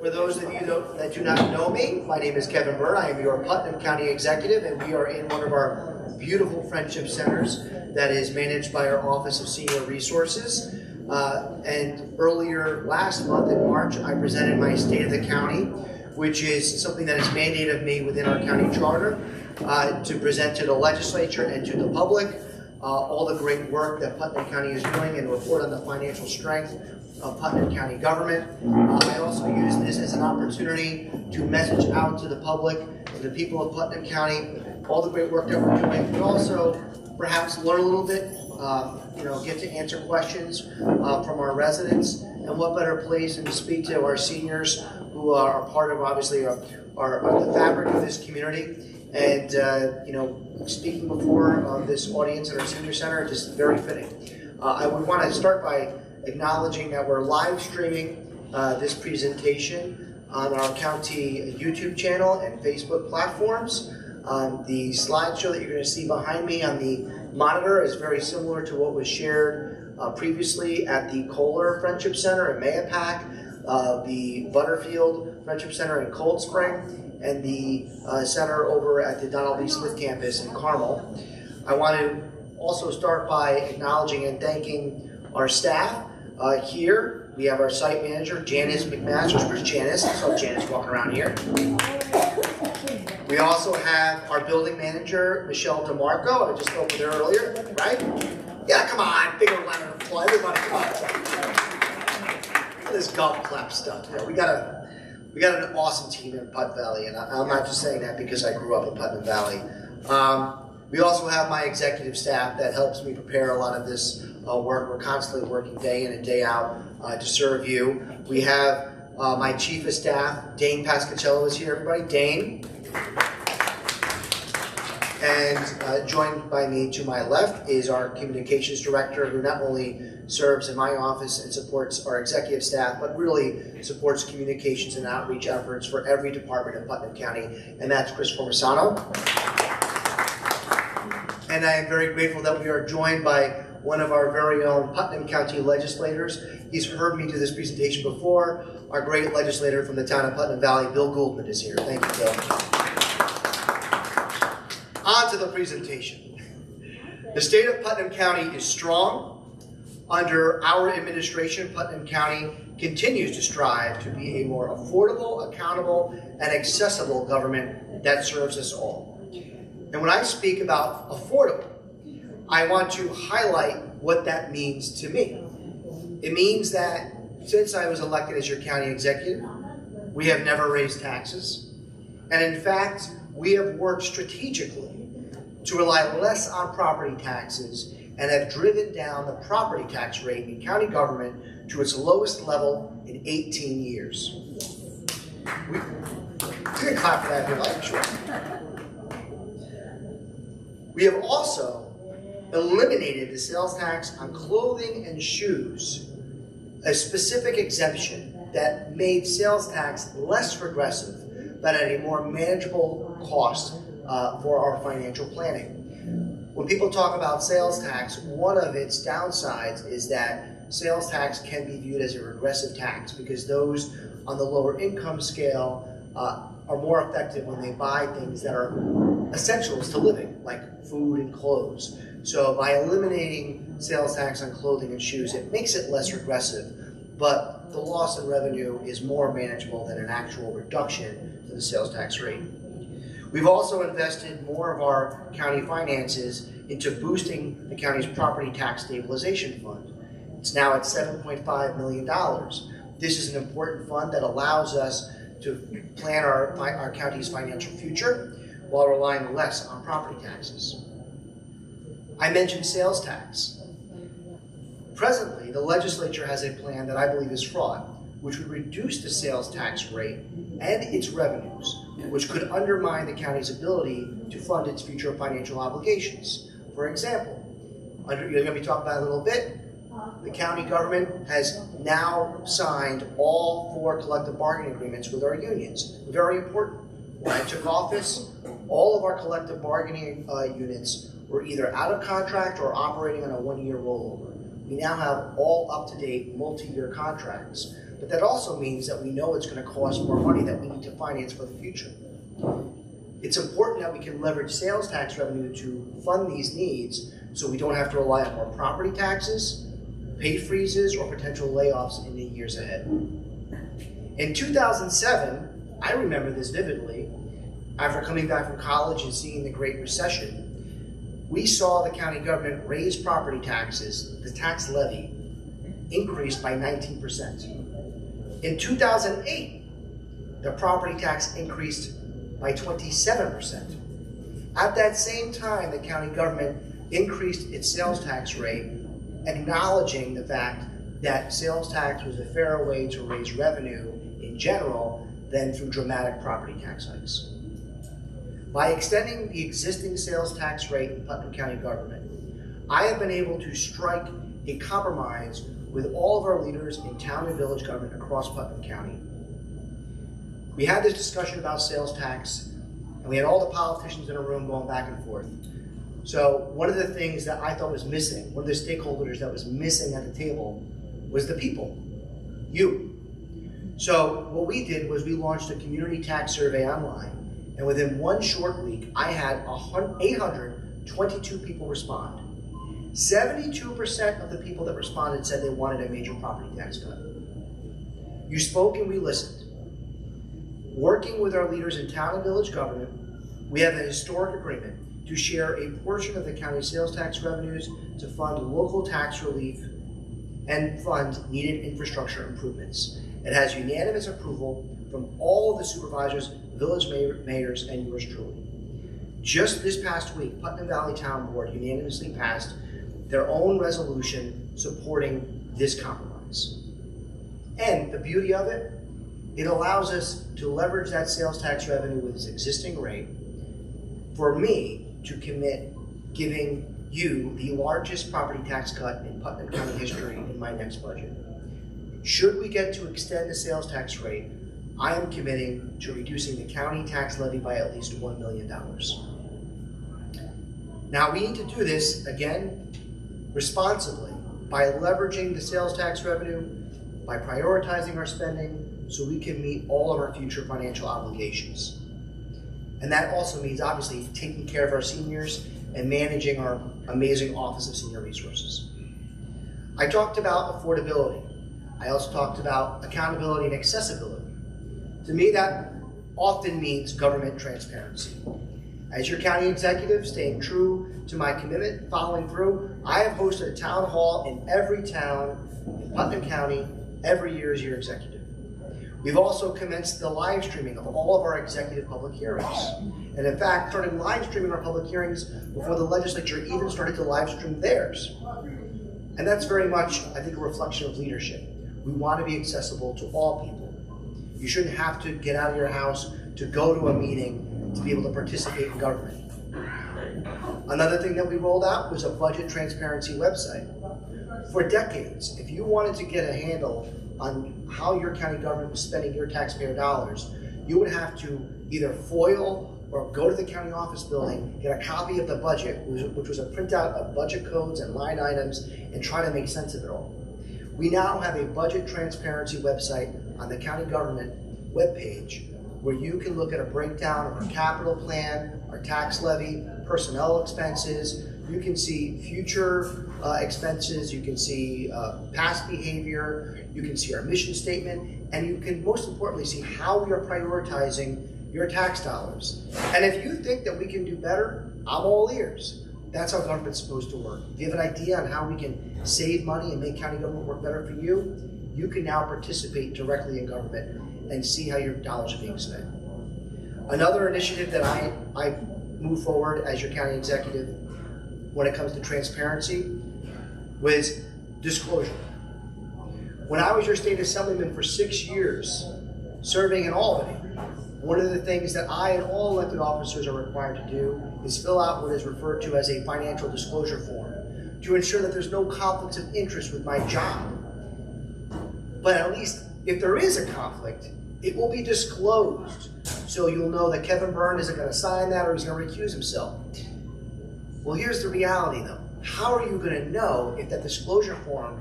For those of you that do not know me, my name is Kevin Byrne. I am your Putnam County Executive, and we are in one of our beautiful friendship centers that is managed by our Office of Senior Resources. And earlier last month in March, I presented my State of the County, which is something that is mandated of me within our county charter, to present to the legislature and to the public all the great work that Putnam County is doing and report on the financial strength of Putnam County government. I also use this as an opportunity to message out to the public, to the people of Putnam County, all the great work that we're doing, but also perhaps learn a little bit, get to answer questions from our residents, and what better place than to speak to our seniors who are part of, obviously, are the fabric of this community. And, speaking before this audience at our senior center, just very fitting. I would want to start by acknowledging that we're live streaming this presentation on our county YouTube channel and Facebook platforms. The slideshow that you're going to see behind me on the monitor is very similar to what was shared previously at the Kohler Friendship Center in Mayapack, the Butterfield Friendship Center in Cold Spring, and the center over at the Donald B. Smith campus in Carmel. I want to also start by acknowledging and thanking our staff. Here we have our site manager, Janice McMasters. Where's Janice? I saw Janice walking around here. We also have our building manager, Michelle DeMarco. I just spoke with her earlier, right? Yeah, come on, bigger round of applause. Everybody, come on. This golf clap stuff. We got an awesome team in Put Valley, and I'm not just saying that because I grew up in Putnam Valley. We also have my executive staff that helps me prepare a lot of this work. We're constantly working day in and day out to serve you. We have my chief of staff, Dane Pascacello, is here. Everybody, Dane. And joined by me to my left is our communications director, who not only serves in my office and supports our executive staff, but really supports communications and outreach efforts for every department in Putnam County, and that's Chris Formisano. And I am very grateful that we are joined by one of our very own Putnam County legislators. He's heard me do this presentation before. Our great legislator from the town of Putnam Valley, Bill Gouldman, is here. Thank you, Bill. On to the presentation. The state of Putnam County is strong. Under our administration, Putnam County continues to strive to be a more affordable, accountable, and accessible government that serves us all. And when I speak about affordable, I want to highlight what that means to me. It means that since I was elected as your county executive, we have never raised taxes. And in fact, we have worked strategically to rely less on property taxes and have driven down the property tax rate in county government to its lowest level in 18 years. We can clap for that if you like, sure. We have also eliminated the sales tax on clothing and shoes, a specific exemption that made sales tax less regressive, but at a more manageable cost for our financial planning. When people talk about sales tax, one of its downsides is that sales tax can be viewed as a regressive tax because those on the lower income scale are more effective when they buy things that are essentials to living, like food and clothes. So by eliminating sales tax on clothing and shoes, it makes it less regressive, but the loss in revenue is more manageable than an actual reduction to the sales tax rate. We've also invested more of our county finances into boosting the county's property tax stabilization fund. It's now at $7.5 million. This is an important fund that allows us to plan our county's financial future while relying less on property taxes. I mentioned sales tax. Presently, the legislature has a plan that I believe is flawed, which would reduce the sales tax rate and its revenues, which could undermine the county's ability to fund its future financial obligations. For example, you're going to be talking about a little bit, the county government has now signed all 4 collective bargaining agreements with our unions. Very important. When I took office, all of our collective bargaining units were either out of contract or operating on a 1-year rollover. We now have all up-to-date multi-year contracts. but that also means that we know it's going to cost more money that we need to finance for the future. It's important that we can leverage sales tax revenue to fund these needs so we don't have to rely on more property taxes, pay freezes, or potential layoffs in the years ahead. In 2007, I remember this vividly, after coming back from college and seeing the Great Recession, we saw the county government raise property taxes, the tax levy increased by 19%. In 2008, the property tax increased by 27%. At that same time, the county government increased its sales tax rate, acknowledging the fact that sales tax was a fairer way to raise revenue in general than through dramatic property tax hikes. By extending the existing sales tax rate in Putnam County government, I have been able to strike a compromise with all of our leaders in town and village government across Putnam County. We had this discussion about sales tax, and we had all the politicians in a room going back and forth. So one of the things that I thought was missing, one of the stakeholders that was missing at the table, was the people, you. So what we did was we launched a community tax survey online, and within one short week, I had 822 people respond. 72% of the people that responded said they wanted a major property tax cut. You spoke and we listened. Working with our leaders in town and village government, we have a historic agreement to share a portion of the county sales tax revenues to fund local tax relief and fund needed infrastructure improvements. It has unanimous approval from all of the supervisors, village mayors, and yours truly. Just this past week, Putnam Valley Town Board unanimously passed their own resolution supporting this compromise. And the beauty of it, it allows us to leverage that sales tax revenue with its existing rate for me to commit giving you the largest property tax cut in Putnam County history in my next budget. Should we get to extend the sales tax rate, I am committing to reducing the county tax levy by at least $1 million. Now we need to do this, again, responsibly, by leveraging the sales tax revenue, by prioritizing our spending, so we can meet all of our future financial obligations. And that also means, obviously, taking care of our seniors and managing our amazing Office of Senior Resources. I talked about affordability. I also talked about accountability and accessibility. To me, that often means government transparency. As your county executive, staying true to my commitment, following through, I have hosted a town hall in every town in Putnam County every year as your executive. We've also commenced the live streaming of all of our executive public hearings. And in fact, started live streaming our public hearings before the legislature even started to live stream theirs. And that's very much, I think, a reflection of leadership. We want to be accessible to all people. You shouldn't have to get out of your house to go to a meeting to be able to participate in government. Another thing that we rolled out was a budget transparency website. For decades, if you wanted to get a handle on how your county government was spending your taxpayer dollars, you would have to either FOIL or go to the county office building, get a copy of the budget, which was a printout of budget codes and line items, and try to make sense of it all. We now have a budget transparency website on the county government webpage where you can look at a breakdown of our capital plan, our tax levy, personnel expenses. You can see future expenses, you can see past behavior, you can see our mission statement, and you can most importantly see how we are prioritizing your tax dollars. And if you think that we can do better, I'm all ears. That's how government's supposed to work. If you have an idea on how we can save money and make county government work better for you, you can now participate directly in government and see how your dollars are being spent. Another initiative that I move forward as your county executive when it comes to transparency was disclosure. When I was your state assemblyman for 6 years, serving in Albany, one of the things that I and all elected officers are required to do is fill out what is referred to as a financial disclosure form to ensure that there's no conflicts of interest with my job. But at least if there is a conflict, it will be disclosed. So you'll know that Kevin Byrne isn't going to sign that or he's going to recuse himself. Well, here's the reality though. How are you going to know if that disclosure form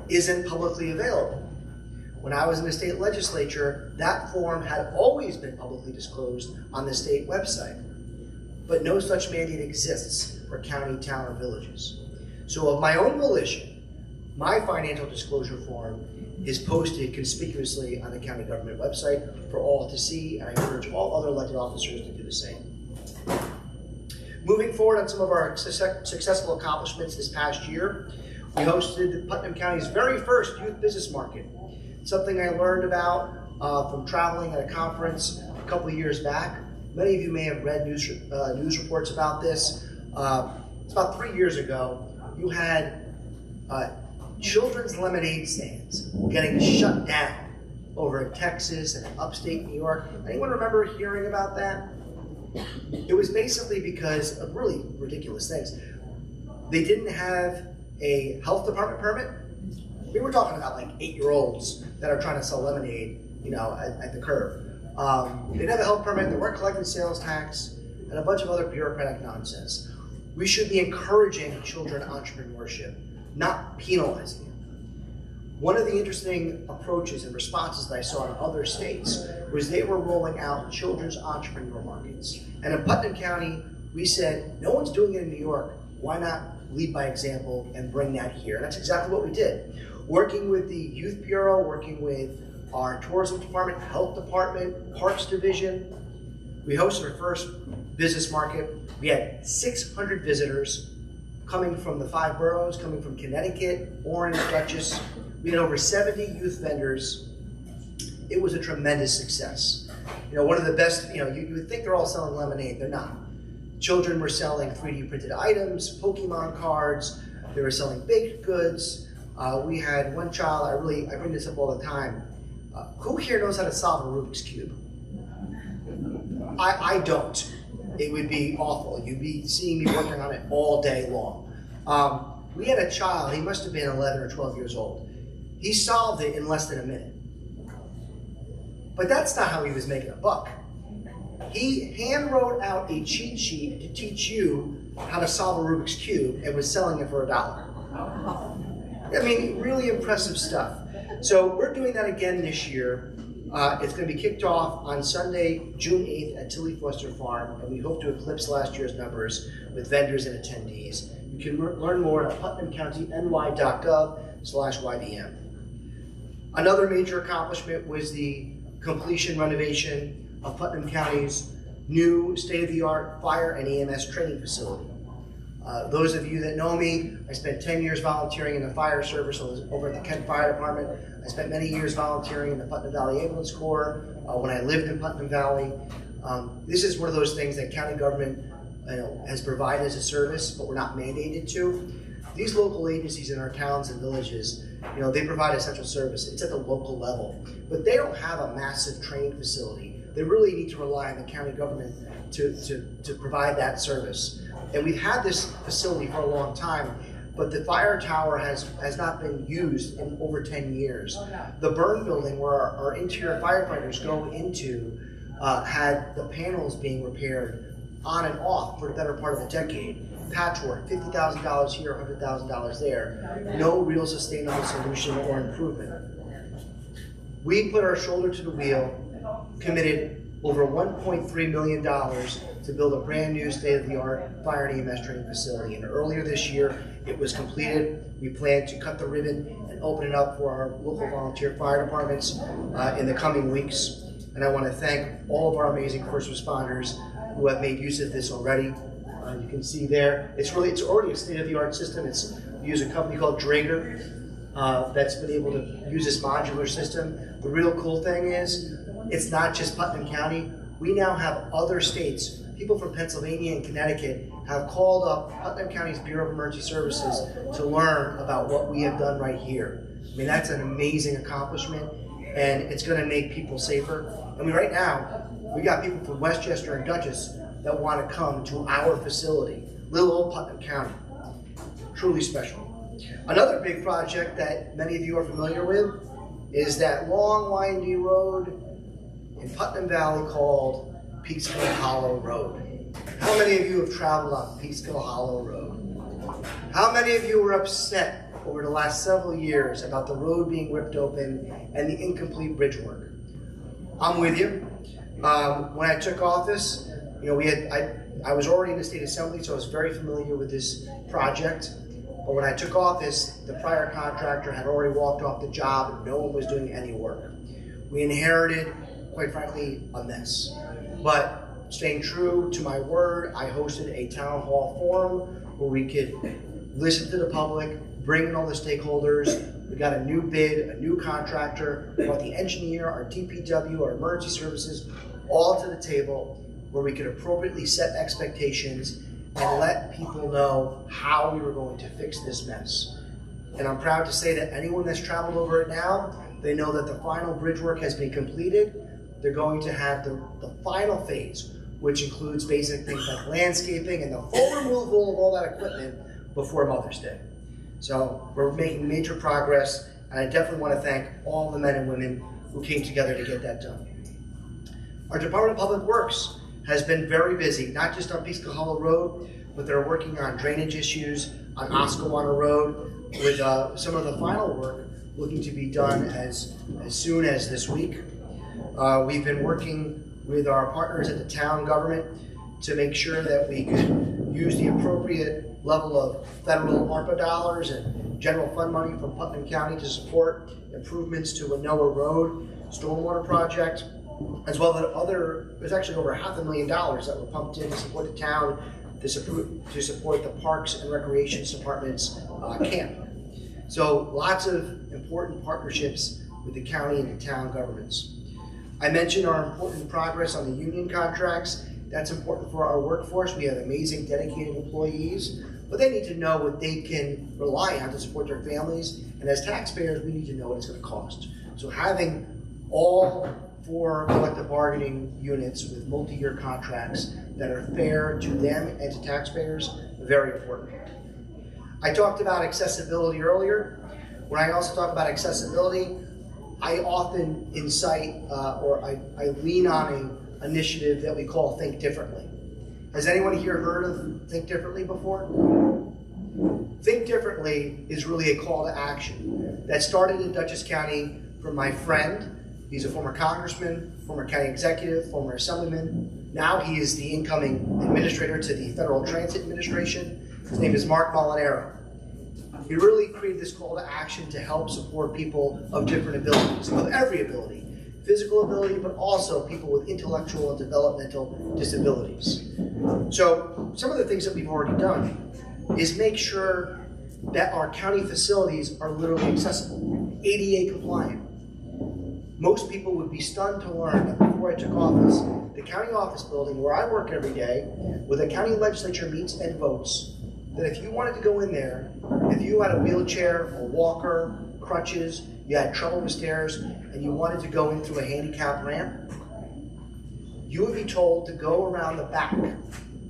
isn't publicly available? When I was in the state legislature, that form had always been publicly disclosed on the state website. But no such mandate exists for county, town, or villages. So of my own volition, my financial disclosure form is posted conspicuously on the county government website for all to see, and I encourage all other elected officers to do the same. Moving forward on some of our successful accomplishments this past year, we hosted Putnam County's very first youth business market. Something I learned about from traveling at a conference a couple of years back. Many of you may have read news reports about this. It's about 3 years ago. You had children's lemonade stands getting shut down over in Texas and upstate New York. Anyone remember hearing about that? It was basically because of really ridiculous things. They didn't have a health department permit. We were talking about like 8-year-olds that are trying to sell lemonade, at the curb. They didn't have a health permit, they weren't collecting sales tax, and a bunch of other bureaucratic nonsense. We should be encouraging children entrepreneurship, not penalizing them. One of the interesting approaches and responses that I saw in other states was they were rolling out children's entrepreneur markets. And in Putnam County, we said, no one's doing it in New York, why not lead by example and bring that here? And that's exactly what we did. Working with the Youth Bureau, working with our tourism department, health department, parks division, we hosted our first business market. We had 600 visitors coming from the 5 boroughs, coming from Connecticut, Orange, Dutchess. We had over 70 youth vendors. It was a tremendous success. One of the best, you would think they're all selling lemonade, they're not. Children were selling 3D printed items, Pokemon cards, they were selling baked goods. We had one child, I bring this up all the time. Who here knows how to solve a Rubik's Cube? I don't. It would be awful. You'd be seeing me working on it all day long. We had a child, he must have been 11 or 12 years old. He solved it in less than a minute. But that's not how he was making a buck. He hand wrote out a cheat sheet to teach you how to solve a Rubik's Cube and was selling it for $1. I mean, really impressive stuff. So we're doing that again this year. It's going to be kicked off on Sunday, June 8th at Tilly Foster Farm, and we hope to eclipse last year's numbers with vendors and attendees. You can learn more at putnamcountyny.gov/YBM. Another major accomplishment was the completion renovation of Putnam County's new state-of-the-art fire and EMS training facility. Those of you that know me, I spent 10 years volunteering in the fire service. I was over at the Kent Fire Department. I spent many years volunteering in the Putnam Valley Ambulance Corps when I lived in Putnam Valley. This is one of those things that county government has provided as a service, but we're not mandated to. These local agencies in our towns and villages, they provide essential service. It's at the local level, but they don't have a massive training facility. They really need to rely on the county government to provide that service. And we've had this facility for a long time, but the fire tower has not been used in over 10 years. The burn building where our interior firefighters go into had the panels being repaired on and off for the better part of a decade. Patchwork, $50,000 here, $100,000 there. No real sustainable solution or improvement. We put our shoulder to the wheel, committed over $1.3 million to build a brand new state-of-the-art fire and EMS training facility. And earlier this year, it was completed. We plan to cut the ribbon and open it up for our local volunteer fire departments in the coming weeks. And I want to thank all of our amazing first responders who have made use of this already. You can see there, it's already a state-of-the-art system. We use a company called Draeger that's been able to use this modular system. The real cool thing is, it's not just Putnam County. We now have other states. People from Pennsylvania and Connecticut have called up Putnam County's Bureau of Emergency Services to learn about what we have done right here. I mean, that's an amazing accomplishment, and it's going to make people safer. I mean, right now, we got people from Westchester and Dutchess that want to come to our facility, little old Putnam County. Truly special. Another big project that many of you are familiar with is that long, windy road in Putnam Valley called Peekskill Hollow Road. How many of you have traveled on Peekskill Hollow Road? How many of you were upset over the last several years about the road being ripped open and the incomplete bridge work. I'm with you. When I took office, I was already in the state assembly, so I was very familiar with this project. But when I took office, the prior contractor had already walked off the job and no one was doing any work. We inherited, quite frankly, a mess. But staying true to my word, I hosted a town hall forum where we could listen to the public, bring in all the stakeholders. We got a new bid, a new contractor, brought the engineer, our DPW, our emergency services, all to the table where we could appropriately set expectations and let people know how we were going to fix this mess. And I'm proud to say that anyone that's traveled over it now, they know that the final bridge work has been completed. They're going to have the final phase, which includes basic things like landscaping and the full removal of all that equipment before Mother's Day. So we're making major progress, and I definitely want to thank all the men and women who came together to get that done. Our Department of Public Works has been very busy, not just on Peekskill Hollow Road, but they're working on drainage issues on Oscawana Road with some of the final work looking to be done as soon as this week. We've been working with our partners at the town government to make sure that we could use the appropriate level of federal ARPA dollars and general fund money from Putnam County to support improvements to Winona Road stormwater project, as well as there's actually over $500,000 that were pumped in to support the town to support the Parks and Recreation Department's camp. So lots of important partnerships with the county and the town governments. I mentioned our important progress on the union contracts. That's important for our workforce. We have amazing dedicated employees, but they need to know what they can rely on to support their families. And as taxpayers, we need to know what it's going to cost. So having all 4 collective bargaining units with multi-year contracts that are fair to them and to taxpayers, very important. I talked about accessibility earlier. When I also talk about accessibility, I often incite or I lean on an initiative that we call Think Differently. Has anyone here heard of Think Differently before? Think Differently is really a call to action that started in Dutchess County from my friend. He's a former congressman, former county executive, former assemblyman. Now he is the incoming administrator to the Federal Transit Administration. His name is Mark Molinaro. He really created this call to action to help support people of different abilities, of every ability, physical ability, but also people with intellectual and developmental disabilities. So some of the things that we've already done is make sure that our county facilities are literally accessible, ADA compliant. Most people would be stunned to learn that before I took office, the county office building where I work every day, where the county legislature meets and votes, that if you wanted to go in there, if you had a wheelchair, a walker, crutches, you had trouble with stairs, and you wanted to go in through a handicap ramp, you would be told to go around the back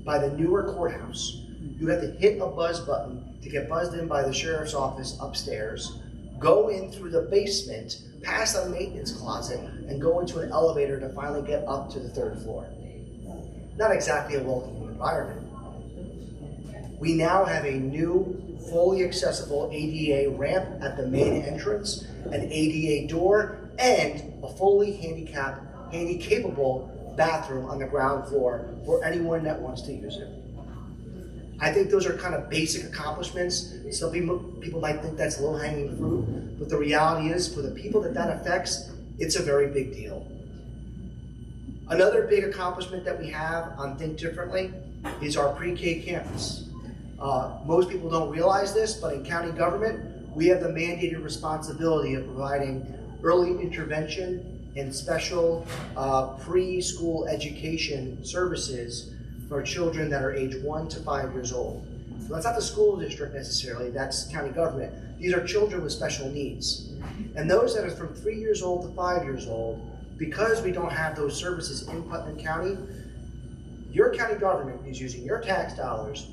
by the newer courthouse. You have to hit a buzz button to get buzzed in by the sheriff's office upstairs, go in through the basement, past a maintenance closet, and go into an elevator to finally get up to the 3rd floor. Not exactly a welcoming environment. We now have a new, fully accessible ADA ramp at the main entrance, an ADA door, and a fully handy-capable bathroom on the ground floor for anyone that wants to use it. I think those are kind of basic accomplishments. Some people might think that's low-hanging fruit, but the reality is, for the people that affects, it's a very big deal. Another big accomplishment that we have on Think Differently is our pre-K campus. Most people don't realize this, but in county government, we have the mandated responsibility of providing early intervention and special preschool education services for children that are age 1 to 5 years old. So that's not the school district necessarily, that's county government. These are children with special needs. And those that are from 3 years old to 5 years old, because we don't have those services in Putnam County, your county government is using your tax dollars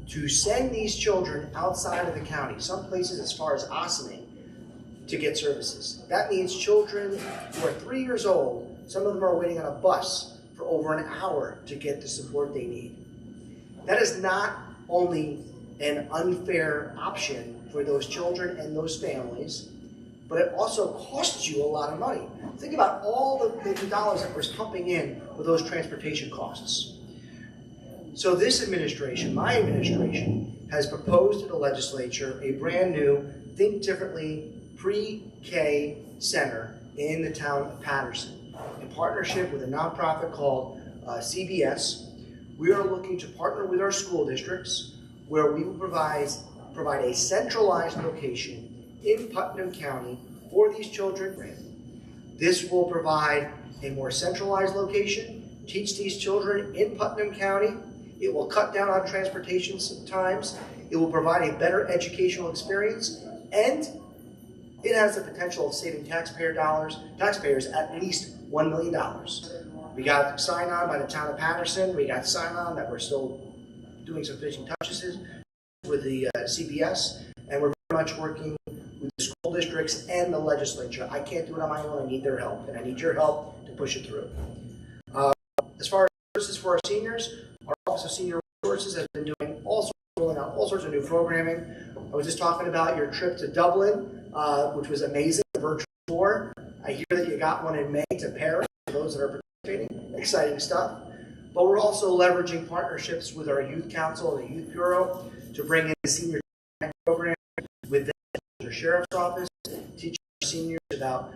to send these children outside of the county, some places as far as Ossining, to get services. That means children who are 3 years old, some of them are waiting on a bus for over an hour to get the support they need. That is not only an unfair option for those children and those families, but it also costs you a lot of money. Think about all the dollars that we're pumping in with those transportation costs. So this administration, my administration, has proposed to the legislature a brand new Think Differently pre-K center in the town of Patterson. In partnership with a nonprofit called CBS, we are looking to partner with our school districts where we will provide a centralized location in Putnam County for these children. This will provide a more centralized location, teach these children in Putnam County. It will cut down on transportation times. It will provide a better educational experience, and it has the potential of saving taxpayers at least $1 million. We got sign-on by the town of Patterson. We got sign-on that we're still doing some finishing touches with the CBS, and we're very much working with the school districts and the legislature. I can't do it on my own. I need their help, and I need your help to push it through. As far as services for our seniors, our Office of Senior Resources has been doing rolling out all sorts of new programming. I was just talking about your trip to Dublin, which was amazing, the virtual tour. I hear that you got one in May to Paris for those that are participating. Exciting stuff. But we're also leveraging partnerships with our Youth Council and the Youth Bureau to bring in the senior program with the Sheriff's Office, teaching our seniors about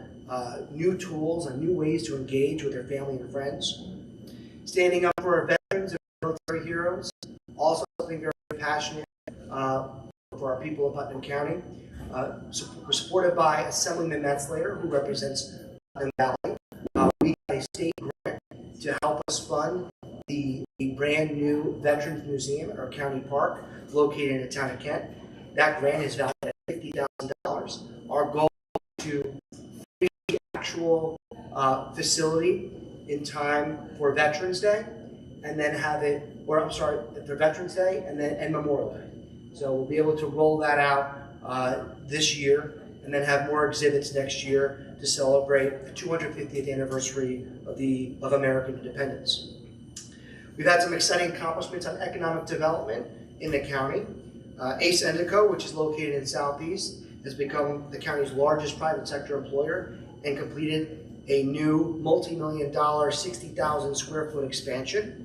new tools and new ways to engage with their family and friends. Standing up for our veterans and military heroes, also something very passionate for our people of Putnam County. We're supported by Assemblyman Metzlater, who represents Putnam Valley. We got a state grant to help us fund the brand new Veterans Museum at our county park located in the town of Kent. That grant is valued at $50,000. Our goal is to finish the actual facility in time for Veterans Day, and then have it, for Veterans Day and Memorial Day. So we'll be able to roll that out this year, and then have more exhibits next year to celebrate the 250th anniversary of American independence. We've had some exciting accomplishments on economic development in the county. Ace Endico, which is located in Southeast, has become the county's largest private sector employer and completed a new multi-million-dollar, 60,000 square foot expansion.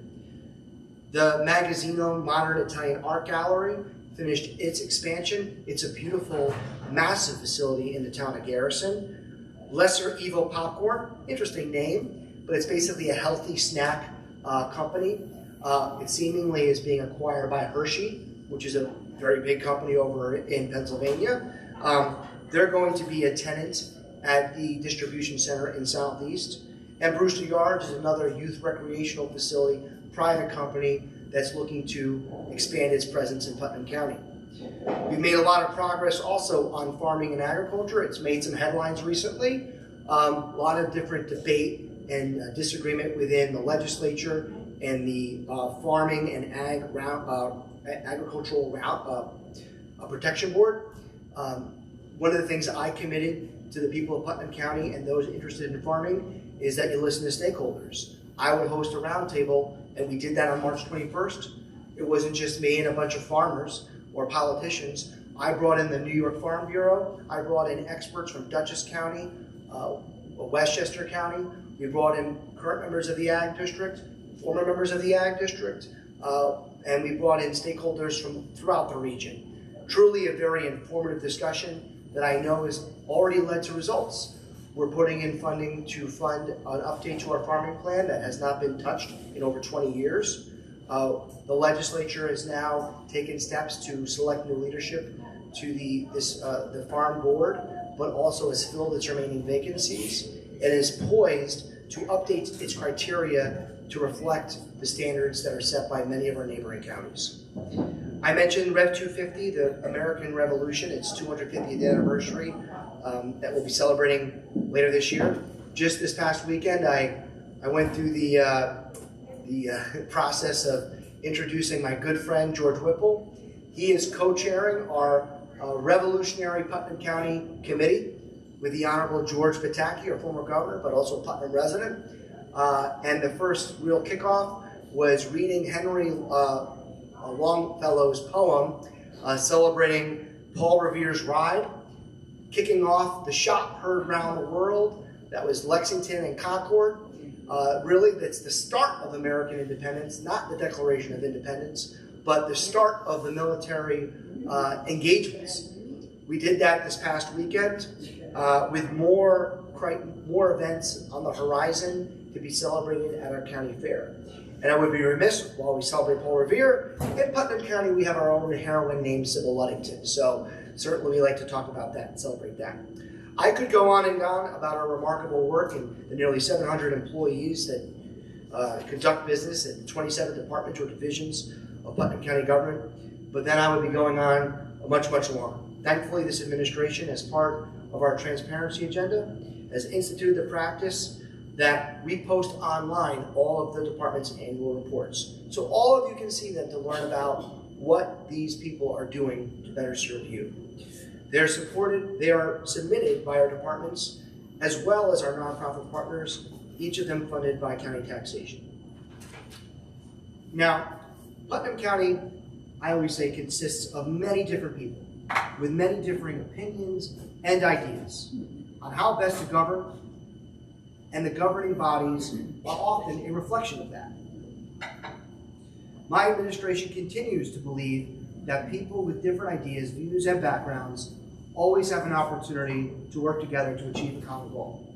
The Magazzino Modern Italian Art Gallery finished its expansion. It's a beautiful, massive facility in the town of Garrison. Lesser Evil Popcorn, interesting name, but it's basically a healthy snack company. It seemingly is being acquired by Hershey, which is a very big company over in Pennsylvania. They're going to be a tenant at the distribution center in Southeast. And Brewster Yards is another youth recreational facility, private company that's looking to expand its presence in Putnam County. We've made a lot of progress also on farming and agriculture. It's made some headlines recently. A lot of different debate and disagreement within the legislature and the Farming and Agricultural Protection Board. One of the things I committed to the people of Putnam County and those interested in farming is that you listen to stakeholders. I would host a roundtable, and we did that on March 21st. It wasn't just me and a bunch of farmers or politicians. I brought in the New York Farm Bureau. I brought in experts from Dutchess County, Westchester County. We brought in current members of the Ag District, former members of the Ag District, and we brought in stakeholders from throughout the region. Truly a very informative discussion that I know has already led to results. We're putting in funding to fund an update to our farming plan that has not been touched in over 20 years. The legislature has now taken steps to select new leadership to the farm board, but also has filled its remaining vacancies and is poised to update its criteria to reflect the standards that are set by many of our neighboring counties. I mentioned Rev 250, the American Revolution, its 250th anniversary that we'll be celebrating later this year. Just this past weekend, I went through the process of introducing my good friend, George Whipple. He is co-chairing our Revolutionary Putnam County Committee with the Honorable George Pataki, our former governor, but also a Putnam resident. And the first real kickoff was reading Henry Longfellow's poem celebrating Paul Revere's ride, kicking off the shot heard around the world. That was Lexington and Concord. Really, that's the start of American independence, not the Declaration of Independence, but the start of the military engagements. We did that this past weekend with more events on the horizon to be celebrated at our county fair. And I would be remiss while we celebrate Paul Revere. In Putnam County, we have our own heroine named Sybil Ludington. So certainly we like to talk about that and celebrate that. I could go on and on about our remarkable work and the nearly 700 employees that conduct business at the 27 departments or divisions of Putnam County government, but then I would be going on much, much longer. Thankfully, this administration, as part of our transparency agenda, has instituted the practice that we post online all of the department's annual reports. So all of you can see them to learn about what these people are doing to better serve you. They are submitted by our departments as well as our nonprofit partners, each of them funded by county taxation. Now, Putnam County, I always say, consists of many different people with many differing opinions and ideas on how best to govern, and the governing bodies are often a reflection of that. My administration continues to believe that people with different ideas, views, and backgrounds always have an opportunity to work together to achieve a common goal.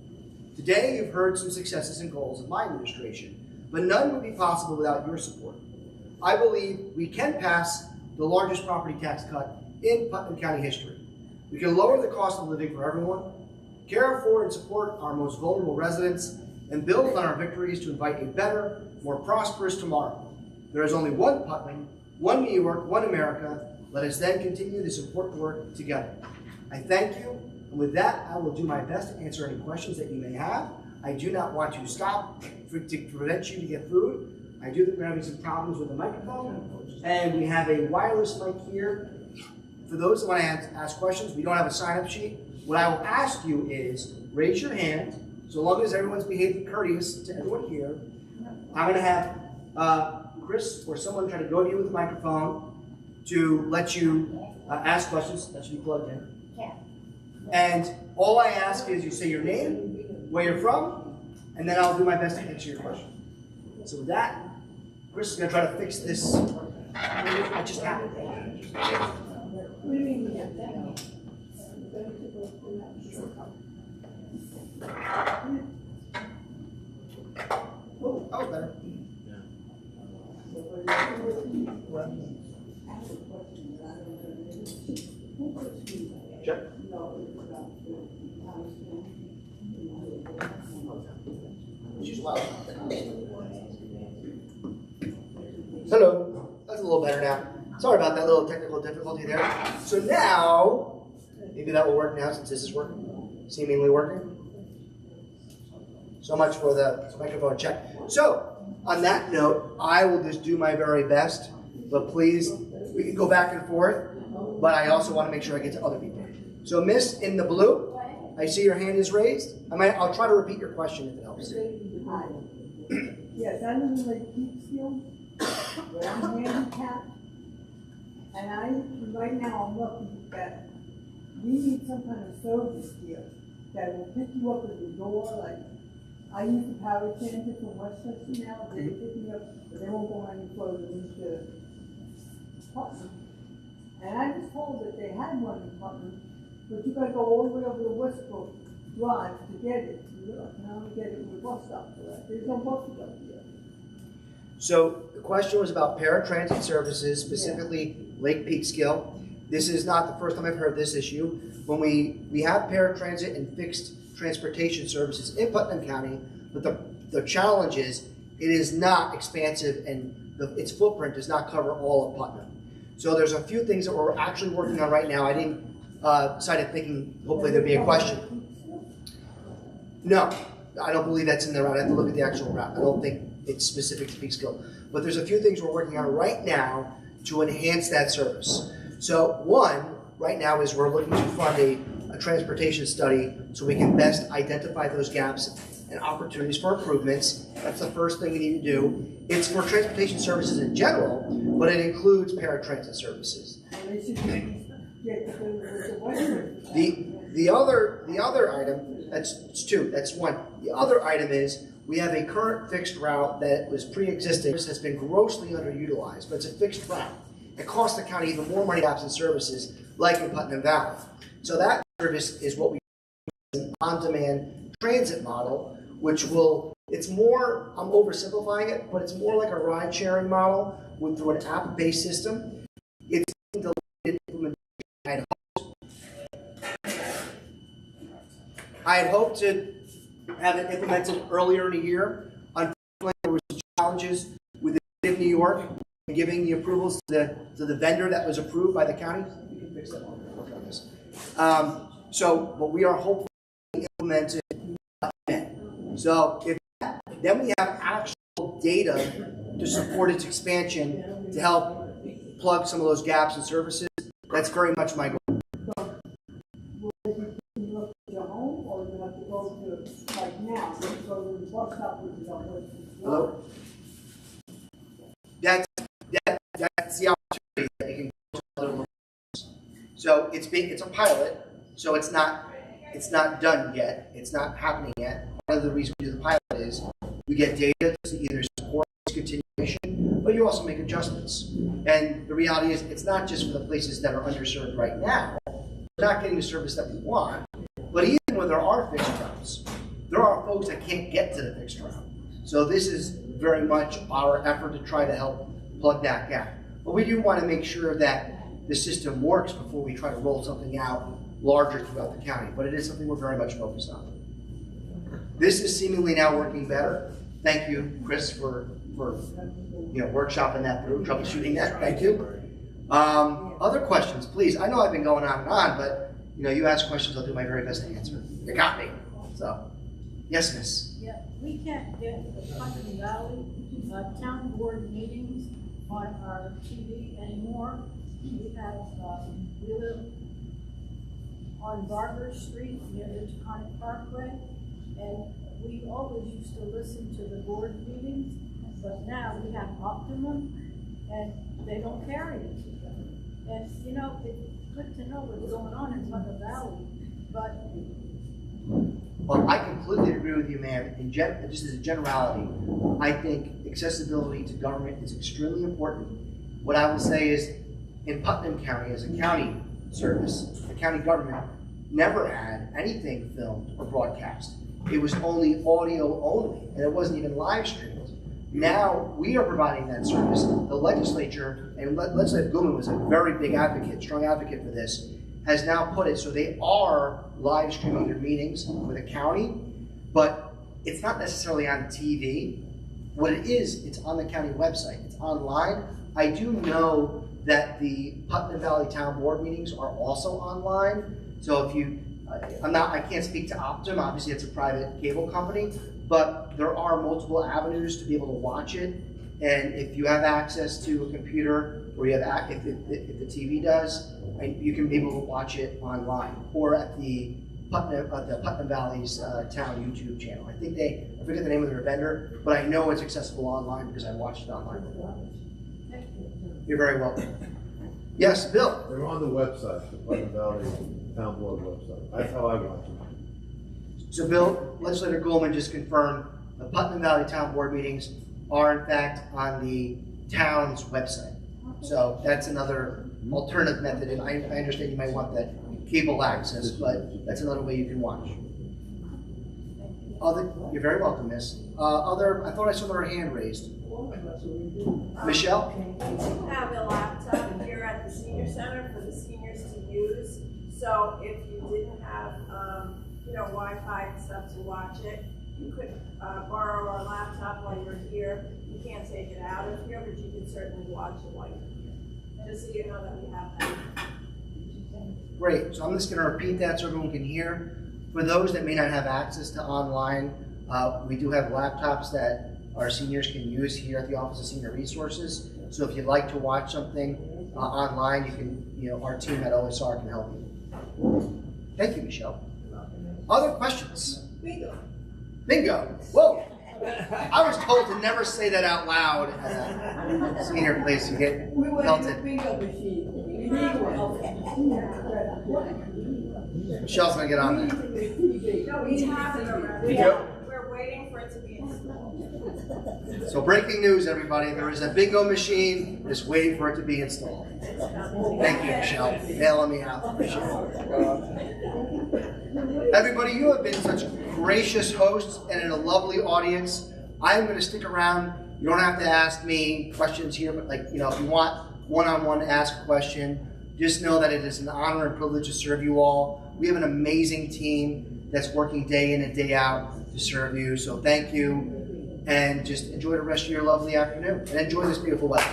Today, you've heard some successes and goals of my administration, but none would be possible without your support. I believe we can pass the largest property tax cut in Putnam County history. We can lower the cost of living for everyone, care for and support our most vulnerable residents, and build on our victories to invite a better, more prosperous tomorrow. There is only one Putnam, one New York, one America. Let us then continue this important work together. I thank you, and with that, I will do my best to answer any questions that you may have. I do not want to stop to prevent you to get food. I do think we're having some problems with the microphone, and we have a wireless mic here. For those that want to ask questions, we don't have a sign-up sheet. What I will ask you is raise your hand, so long as everyone's behaving courteous to everyone here. I'm going to have Chris or someone try to go to you with the microphone to let you ask questions. That should be plugged in. And all I ask is you say your name, where you're from, and then I'll do my best to answer your question. So with that, Chris is going to try to fix this. I just happened. Oh, that was better. Check. She's loud. Hello. That's a little better now. Sorry about that little technical difficulty there. So now, maybe that will work now since this is working, seemingly working. So much for the microphone check. So, on that note, I will just do my very best, but please, we can go back and forth, but I also want to make sure I get to other people. So, Miss in the blue, I see your hand is raised. I'll try to repeat your question if it helps. Yes, I live in Lake Peekskill, but I'm handicapped, and right now I'm looking that we need some kind of service here that will pick you up at the door. Like, I use the power transit from Westchester now, they pick me up, but they won't go any further into Putnam. And I was told that they had one in Putnam, but you gotta go all the way over to Westbrook Drive to get it. You can only get it with a bus stop. There's no buses up here. So the question was about paratransit services, specifically Lake Peekskill. This is not the first time I've heard this issue. When we have paratransit and fixed transportation services in Putnam County, but the challenge is it is not expansive and its footprint does not cover all of Putnam. So there's a few things that we're actually working on right now. I didn't decided thinking hopefully there'd be a question. No, I don't believe that's in the route. I have to look at the actual route. I don't think it's specific to Peekskill. But there's a few things we're working on right now to enhance that service. So one, right now, is we're looking to fund a transportation study so we can best identify those gaps and opportunities for improvements. That's the first thing we need to do. It's for transportation services in general, but it includes paratransit services. get the Westchester. The other item, that's two, that's one. The other item is we have a current fixed route that was pre-existing. This has been grossly underutilized, but it's a fixed route. It costs the county even more money to absent services like in Putnam Valley. So that service is what we call an on-demand transit model, which will, it's more, I'm oversimplifying it, but it's more like a ride-sharing model through an app-based system. It's delayed implementation. I had hoped to have it implemented earlier in the year. Unfortunately, there were some challenges with the state of New York and giving the approvals to the vendor that was approved by the county. You can fix that one. Work on this. But we are hopefully implemented. So if then we have actual data to support its expansion to help plug some of those gaps in services. That's very much my goal. Hello? That's the opportunity that you can go to other locations. So it's a pilot, so it's not done yet. It's not happening yet. Part of the reason we do the pilot is you get data to either support its continuation, but you also make adjustments. And the reality is it's not just for the places that are underserved right now. We're not getting the service that we want, but even when there are fixed routes, there are folks that can't get to the fixed route. So this is very much our effort to try to help plug that gap. But we do want to make sure that the system works before we try to roll something out larger throughout the county. But it is something we're very much focused on. This is seemingly now working better. Thank you, Chris, for workshopping that through, troubleshooting that. Thank you. Other questions, please. I know I've been going on and on, but you ask questions, I'll do my very best to answer. You got me. So, yes, Miss. Yeah, we can't get the Putnam Valley town board meetings on our TV anymore. We live on Barber Street near the Taconic Parkway, and we always used to listen to the board meetings, but now we have Optimum, and they don't carry it. And it's good to know what's going on in Putnam Valley, but well, I completely agree with you, ma'am. Just as a generality, I think accessibility to government is extremely important. What I will say is, in Putnam County, as a county service, the county government never had anything filmed or broadcast. It was only audio only, and it wasn't even live streamed. Now we are providing that service. The legislature, and Legislative Goodman was a very big advocate, strong advocate for this, has now put it so they are live streaming their meetings with the county, but it's not necessarily on TV. What it is, it's on the county website. It's online. I do know that the Putnam Valley Town Board meetings are also online. So if I can't speak to Optum. Obviously, it's a private cable company, but there are multiple avenues to be able to watch it. And if you have access to a computer, or you have if the TV does, you can be able to watch it online or at the Putnam Valley's town YouTube channel. I forget the name of their vendor, but I know it's accessible online because I watched it online before. You're very welcome. Yes, Bill. They're on the website, the Putnam Valley Town Board website. That's how I watch them. So, Bill, Legislator Goldman just confirmed the Putnam Valley Town Board meetings are in fact on the town's website. So that's another alternative method, and I understand you might want that cable access, but that's another way you can watch. You're very welcome, Miss. I thought I saw her hand raised. Michelle? We have a laptop here at the senior center for the seniors to use. So if you didn't have, Wi-Fi and stuff to watch it, you could borrow our laptop while you're here. You can't take it out of here, but you can certainly watch it while you're here. Just so you know that we have that. Great. So I'm just going to repeat that so everyone can hear. For those that may not have access to online, we do have laptops that our seniors can use here at the Office of Senior Resources. So if you'd like to watch something online, you can, our team at OSR can help you. Thank you, Michelle. Other questions? Bingo. Whoa. I was told to never say that out loud at a senior place. You get We went to the pelted. bingo machine. big one. Michelle's gonna get on that. No, we have it already. We do? We're waiting for it to be installed. So breaking news, everybody, there is a bingo machine just waiting for it to be installed. Thank you, Michelle. Bailing me out. Appreciate it. Everybody, you have been such gracious hosts and in a lovely audience. I am going to stick around. You don't have to ask me questions here, but if you want one-on-one to ask a question, just know that it is an honor and privilege to serve you all. We have an amazing team that's working day in and day out to serve you. So thank you, and just enjoy the rest of your lovely afternoon, and enjoy this beautiful weather.